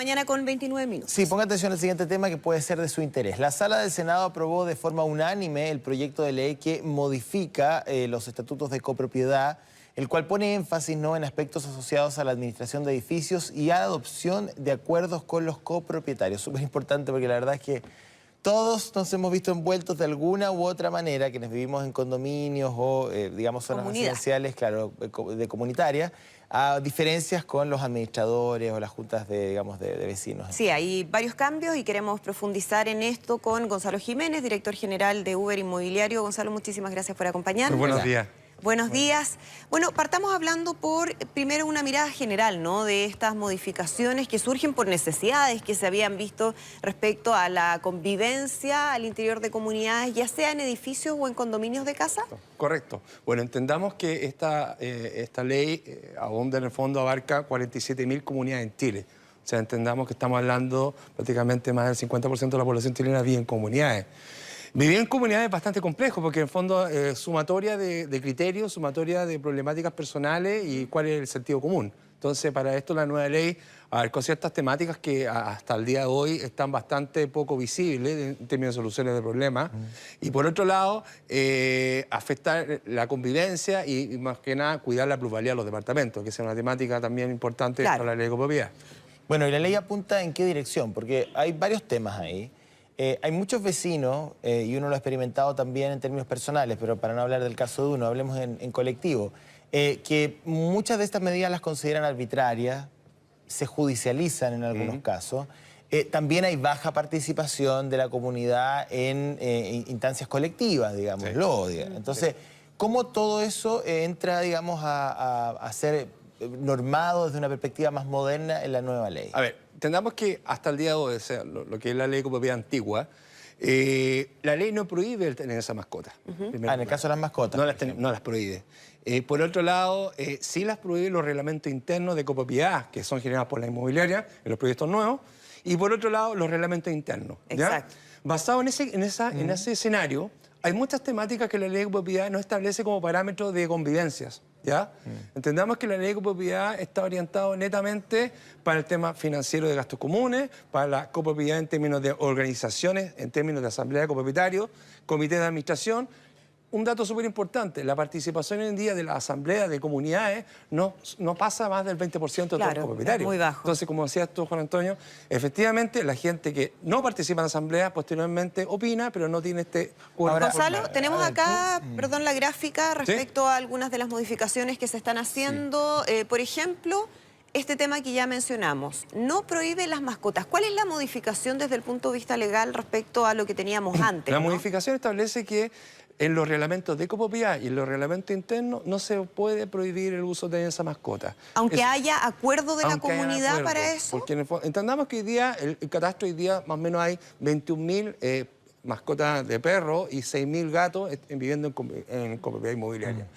mañana con 29 minutos. Sí, ponga atención al siguiente tema que puede ser de su interés. La Sala del Senado aprobó de forma unánime el proyecto de ley que modifica los estatutos de copropiedad, el cual pone énfasis en aspectos asociados a la administración de edificios y a la adopción de acuerdos con los copropietarios. Súper importante porque la verdad es que todos nos hemos visto envueltos de alguna u otra manera, quienes vivimos en condominios o, digamos, zonas residenciales, claro, de comunitarias, a diferencias con los administradores o las juntas de, digamos, de vecinos. Sí, hay varios cambios y queremos profundizar en esto con Gonzalo Jiménez, director general de Uber Inmobiliario. Gonzalo, muchísimas gracias por acompañarnos. Muy buenos días. Buenos días. Bueno, partamos hablando por, primero, una mirada general, ¿no?, de estas modificaciones que surgen por necesidades que se habían visto respecto a la convivencia al interior de comunidades, ya sea en edificios o en condominios de casa. Correcto. Bueno, entendamos que esta ley, en el fondo, abarca 47.000 comunidades en Chile. O sea, entendamos que estamos hablando prácticamente más del 50% de la población chilena vive en comunidades. Vivir en comunidades es bastante complejo porque en el fondo sumatoria de criterios, sumatoria de problemáticas personales y cuál es el sentido común. Entonces, para esto la nueva ley abarcó ciertas temáticas que hasta el día de hoy están bastante poco visibles en términos de soluciones de problemas. Y por otro lado, afectar la convivencia y más que nada cuidar la plusvalía de los departamentos, que es una temática también importante para la ley de copropiedad. Bueno, ¿y la ley apunta en qué dirección? Porque hay varios temas ahí. Hay muchos vecinos, y uno lo ha experimentado también en términos personales, pero para no hablar del caso de uno, hablemos en colectivo, que muchas de estas medidas las consideran arbitrarias, se judicializan en algunos casos. También hay baja participación de la comunidad en instancias colectivas, digámoslo. Entonces, ¿cómo todo eso entra, digamos, a ser normado desde una perspectiva más moderna en la nueva ley? A ver, entendamos que hasta el día de hoy, o sea, lo que es la ley de copropiedad antigua, la ley no prohíbe el tener esa mascota. En el caso de las mascotas. No las prohíbe. Por otro lado, sí las prohíbe los reglamentos internos de copropiedad, que son generados por la inmobiliaria en los proyectos nuevos, y por otro lado, los reglamentos internos. ¿Ya? Exacto. Basado en ese escenario, hay muchas temáticas que la ley de copropiedad no establece como parámetros de convivencias. ¿Ya? Entendamos que la ley de copropiedad está orientada netamente para el tema financiero de gastos comunes, para la copropiedad en términos de organizaciones, en términos de asamblea de copropietarios, comité de administración. Un dato súper importante, la participación hoy en día de la asamblea de comunidades no pasa más del 20% de todos los copropietarios. Muy bajo. Entonces, como decías tú, Juan Antonio, efectivamente la gente que no participa en asamblea posteriormente opina, pero no tiene este... Gonzalo, tenemos acá, perdón, la gráfica respecto a algunas de las modificaciones que se están haciendo. Por ejemplo, este tema que ya mencionamos, no prohíbe las mascotas. ¿Cuál es la modificación desde el punto de vista legal respecto a lo que teníamos antes? La modificación establece que en los reglamentos de copropiedad y en los reglamentos internos no se puede prohibir el uso de esa mascota. Aunque haya acuerdo de la comunidad para eso. Porque entendamos que hoy día, el catastro hoy día más o menos hay 21.000 mascotas de perro y 6.000 gatos viviendo en copropiedad inmobiliaria.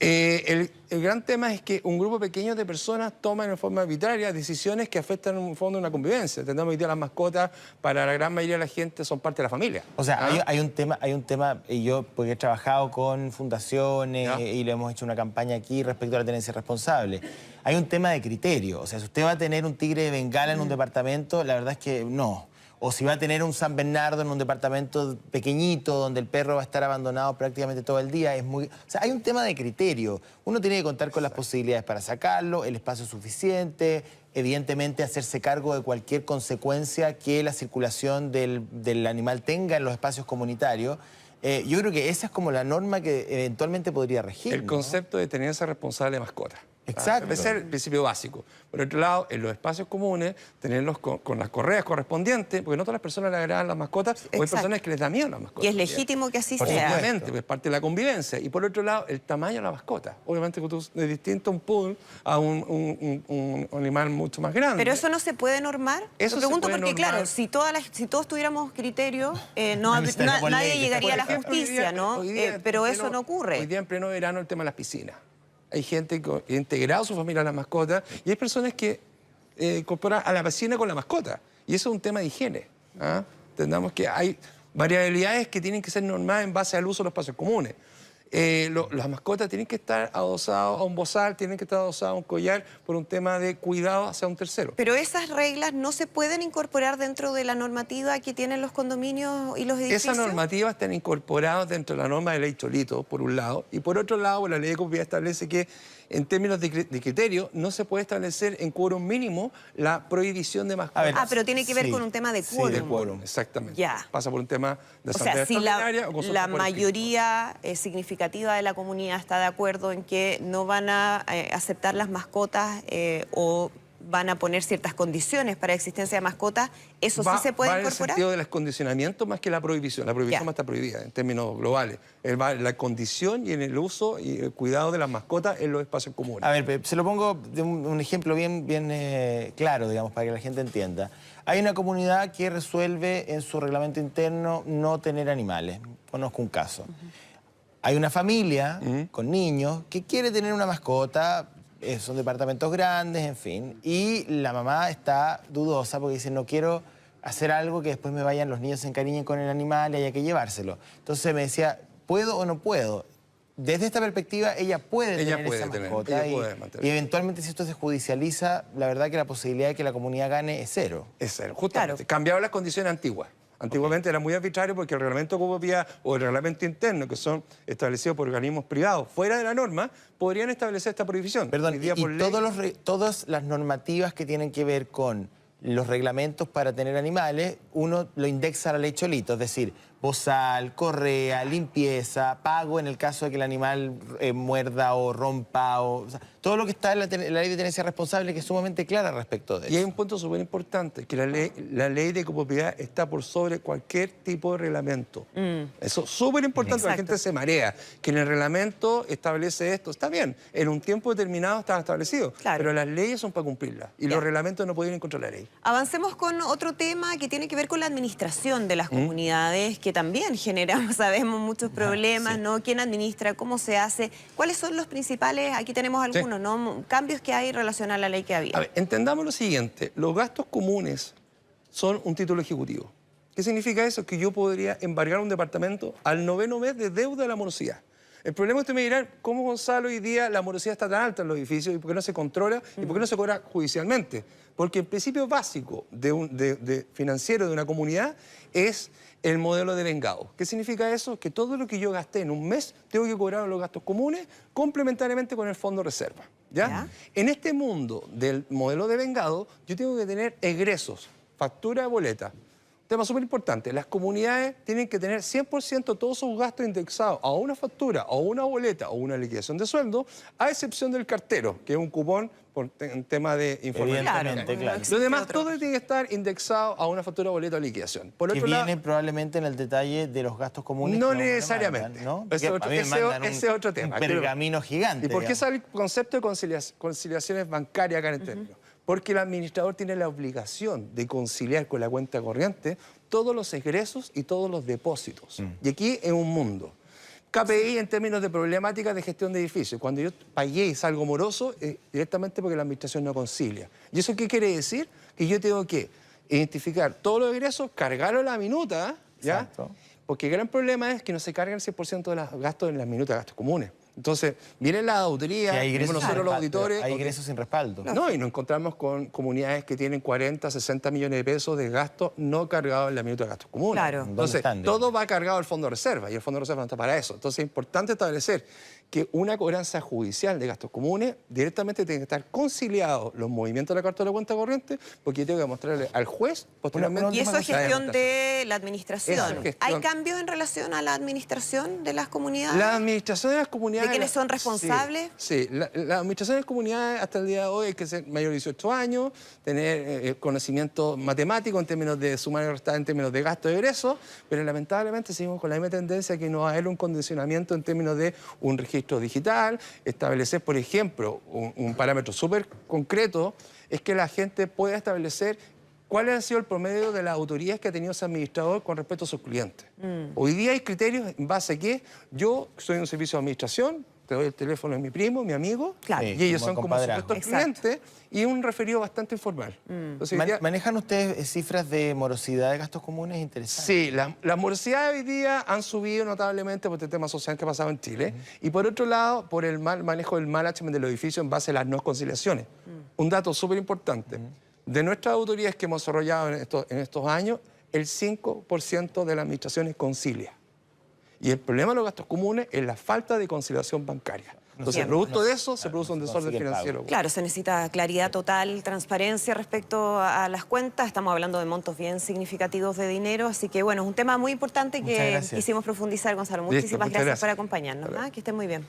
El gran tema es que un grupo pequeño de personas toman en forma arbitraria decisiones que afectan en un fondo una convivencia. Entendemos que hoy día las mascotas para la gran mayoría de la gente son parte de la familia. O sea, hay un tema, y yo porque he trabajado con fundaciones y le hemos hecho una campaña aquí respecto a la tenencia responsable. Hay un tema de criterio. O sea, si usted va a tener un tigre de Bengala en un departamento, la verdad es que no. O si va a tener un San Bernardo en un departamento pequeñito donde el perro va a estar abandonado prácticamente todo el día, es muy... O sea, hay un tema de criterio. Uno tiene que contar con las posibilidades para sacarlo, el espacio suficiente, evidentemente hacerse cargo de cualquier consecuencia que la circulación del animal tenga en los espacios comunitarios. Yo creo que esa es como la norma que eventualmente podría regir. El concepto de tenencia responsable de mascota. Exacto. Ese es el principio básico. Por otro lado, en los espacios comunes, tenerlos con las correas correspondientes, porque no todas las personas le agradan las mascotas, o hay personas que les da miedo las mascotas. Y es legítimo que así sea. Obviamente, pues es parte de la convivencia. Y por otro lado, el tamaño de la mascota. Obviamente, es distinto a un poodle a un animal mucho más grande. Pero eso no se puede normar. Eso Lo pregunto se puede porque, normar. claro, si todos tuviéramos criterio, nadie llegaría a la justicia, ¿no? Pero eso no ocurre. Hoy día, en pleno verano, el tema de las piscinas. Hay gente que ha integrado a su familia a la mascota y hay personas que incorporan a la piscina con la mascota. Y eso es un tema de higiene. Entendamos que hay variabilidades que tienen que ser normadas en base al uso de los espacios comunes. Las mascotas tienen que estar adosadas a un bozal, tienen que estar adosadas a un collar por un tema de cuidado hacia un tercero. Pero esas reglas no se pueden incorporar dentro de la normativa que tienen los condominios y los edificios. Esas normativas están incorporadas dentro de la norma de ley Cholito, por un lado, y por otro lado, la ley de copropiedad establece que en términos de criterio no se puede establecer en quórum mínimo la prohibición de mascotas. Pero tiene que ver con un tema de quórum. Sí, de quórum, exactamente. Ya. Pasa por un tema de O asamblea sea, si extraordinaria o consulta la por mayoría significativa de la comunidad está de acuerdo en que no van a aceptar las mascotas o van a poner ciertas condiciones para la existencia de mascotas, ¿eso sí se puede va en el incorporar? sentido del condicionamiento más que la prohibición. La prohibición más está prohibida en términos globales. Va en la condición y en el uso y el cuidado de las mascotas en los espacios comunes. A ver, se lo pongo de un ejemplo bien claro, digamos, para que la gente entienda. Hay una comunidad que resuelve en su reglamento interno no tener animales. Conozco un caso. Hay una familia con niños que quiere tener una mascota. Son departamentos grandes, en fin. Y la mamá está dudosa porque dice, no quiero hacer algo que después me vayan los niños se encariñen con el animal y haya que llevárselo. Entonces me decía, ¿puedo o no puedo? Desde esta perspectiva, ella puede tener esa mascota. Y eventualmente, si esto se judicializa, la verdad que la posibilidad de que la comunidad gane es cero. Es cero, justamente. Claro. Cambiaron las condiciones antiguas. Antiguamente era muy arbitrario porque el reglamento de copropiedad o el reglamento interno, que son establecidos por organismos privados fuera de la norma, podrían establecer esta prohibición. Perdón, todas las normativas que tienen que ver con los reglamentos para tener animales, uno lo indexa a la ley Cholito, es decir, bozal, correa, limpieza, pago en el caso de que el animal muerda o rompa, o sea, todo lo que está en la ley de tenencia responsable, que es sumamente clara respecto de eso. Y hay un punto súper importante, que la ley de copropiedad está por sobre cualquier tipo de reglamento. Eso es súper importante, la gente se marea, que en el reglamento establece esto. Está bien, en un tiempo determinado está establecido, pero las leyes son para cumplirlas y los reglamentos no pueden ir contra la ley. Avancemos con otro tema que tiene que ver con la administración de las comunidades, que también generamos, sabemos, muchos problemas, ¿no? ¿Quién administra? ¿Cómo se hace? ¿Cuáles son los principales? Aquí tenemos algunos, ¿no? Cambios que hay en relación a la ley que había. A ver, entendamos lo siguiente. Los gastos comunes son un título ejecutivo. ¿Qué significa eso? Que yo podría embargar un departamento al 9º mes de deuda de la morosidad. El problema es que usted me dirá, ¿cómo, Gonzalo, hoy día la morosidad está tan alta en los edificios y por qué no se controla y por qué no se cobra judicialmente? Porque el principio básico financiero de una comunidad es el modelo de vengado. ¿Qué significa eso? Que todo lo que yo gasté en un mes tengo que cobrar los gastos comunes complementariamente con el fondo reserva. ¿Ya? En este mundo del modelo de vengado, yo tengo que tener egresos, factura de boleta. Tema súper importante, las comunidades tienen que tener 100% todos sus gastos indexados a una factura o una boleta o una liquidación de sueldo, a excepción del cartero, que es un cupón por un tema de informalidad. Claro. Lo demás todo tiene que estar indexado a una factura, boleta o liquidación. Por otro lado, viene probablemente en el detalle de los gastos comunes. No necesariamente. ¿No? Ese es otro tema. Un pergamino gigante. ¿Y por qué sale el concepto de conciliaciones bancarias acá en el término? Porque el administrador tiene la obligación de conciliar con la cuenta corriente todos los egresos y todos los depósitos. Y aquí es un mundo. KPI en términos de problemáticas de gestión de edificios. Cuando yo pagué y salgo moroso, directamente porque la administración no concilia. ¿Y eso qué quiere decir? Que yo tengo que identificar todos los egresos, cargarlo en la minuta, ¿ya? Exacto. Porque el gran problema es que no se carga el 100% de los gastos en las minutas de gastos comunes. Entonces, vienen las auditorías, vemos nosotros los auditores. Hay ingresos sin respaldo. No, y nos encontramos con comunidades que tienen 40, 60 millones de pesos de gastos no cargados en la minuta de gastos comunes. Claro. Entonces, todo va cargado al fondo de reserva y el fondo de reserva no está para eso. Entonces, es importante establecer que una cobranza judicial de gastos comunes directamente tiene que estar conciliados los movimientos de la carta de la cuenta corriente, porque yo tengo que mostrarle al juez posteriormente. Y eso es gestión de la administración. ¿Hay cambios en relación a la administración de las comunidades? La administración de las comunidades... ¿De quiénes son responsables? Sí, la administración de las comunidades hasta el día de hoy hay que ser mayor de 18 años, tener conocimiento matemático en términos de sumar y restar en términos de gasto y egresos, pero lamentablemente seguimos con la misma tendencia que no va a haber un condicionamiento en términos de un registro digital, establecer, por ejemplo, un parámetro súper concreto, es que la gente pueda establecer cuál ha sido el promedio de las autorías que ha tenido ese administrador con respecto a sus clientes. Hoy día hay criterios en base a que yo soy un servicio de administración, te doy el teléfono de mi primo, mi amigo, Claro. y ellos como son como compadrazgo. supuestos clientes y un referido bastante informal. Entonces, hoy día- ¿Manejan ustedes cifras de morosidad de gastos comunes? Interesantes. Sí, las morosidades hoy día han subido notablemente por este tema social que ha pasado en Chile. Y por otro lado, por el mal manejo del management del edificio en base a las no conciliaciones. Un dato súper importante. De nuestras autoridades que hemos desarrollado en estos años, el 5% de las administraciones concilia. Y el problema de los gastos comunes es la falta de conciliación bancaria. Entonces, Bien. producto de eso, se produce un desorden consigue el pago. financiero. Claro, se necesita claridad total, transparencia respecto a las cuentas. Estamos hablando de montos bien significativos de dinero, así que bueno, es un tema muy importante Muchas que gracias. quisimos profundizar, Gonzalo. Listo, Muchísimas muchas gracias por gracias. acompañarnos. Hasta luego. Que estén muy bien.